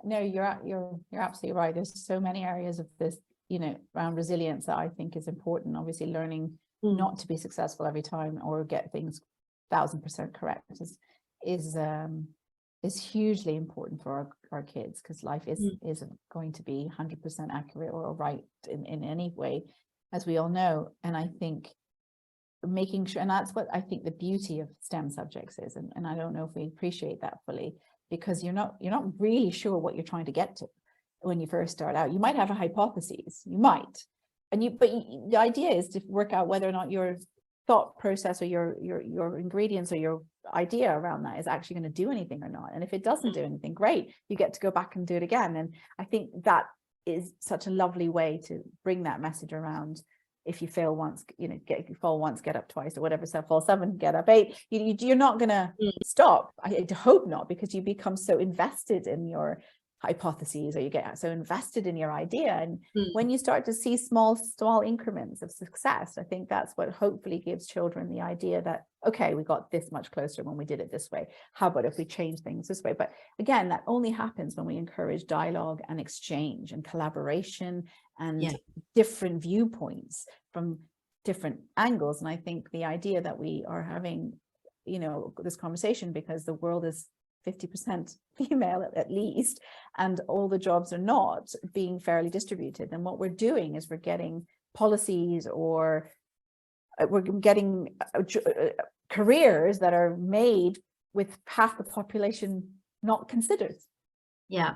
no, you're absolutely right. There's so many areas of this, around resilience that I think is important. Obviously, learning not to be successful every time or get things 1000% correct is hugely important for our kids, because life isn't going to be 100% accurate or right in any way, as we all know. And I think making sure, and that's what I think the beauty of STEM subjects is, and I don't know if we appreciate that fully, because you're not really sure what you're trying to get to when you first start out. You might have a hypothesis, but the idea is to work out whether or not your thought process or your ingredients or your idea around that is actually going to do anything or not. And if it doesn't do anything, great, you get to go back and do it again. And I think that is such a lovely way to bring that message around. If you fail once, if you fall once, get up twice, or whatever. So fall 7, get up 8. You're not going to stop. I hope not, because you become so invested in your hypotheses, or you get so invested in your idea. And when you start to see small increments of success, I think that's what hopefully gives children the idea that, okay, we got this much closer when we did it this way. How about if we change things this way? But again, that only happens when we encourage dialogue and exchange and collaboration and different viewpoints from different angles. And I think the idea that we are having, this conversation because the world is 50% female at least, and all the jobs are not being fairly distributed. And what we're doing is we're getting policies, or we're getting careers that are made with half the population not considered. Yeah.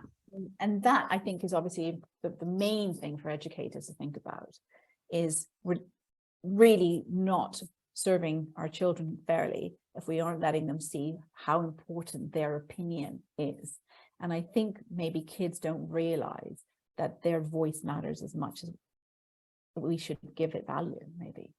And that, I think, is obviously the main thing for educators to think about, is we're really not serving our children fairly if we aren't letting them see how important their opinion is. And I think maybe kids don't realize that their voice matters as much as we should give it value, maybe.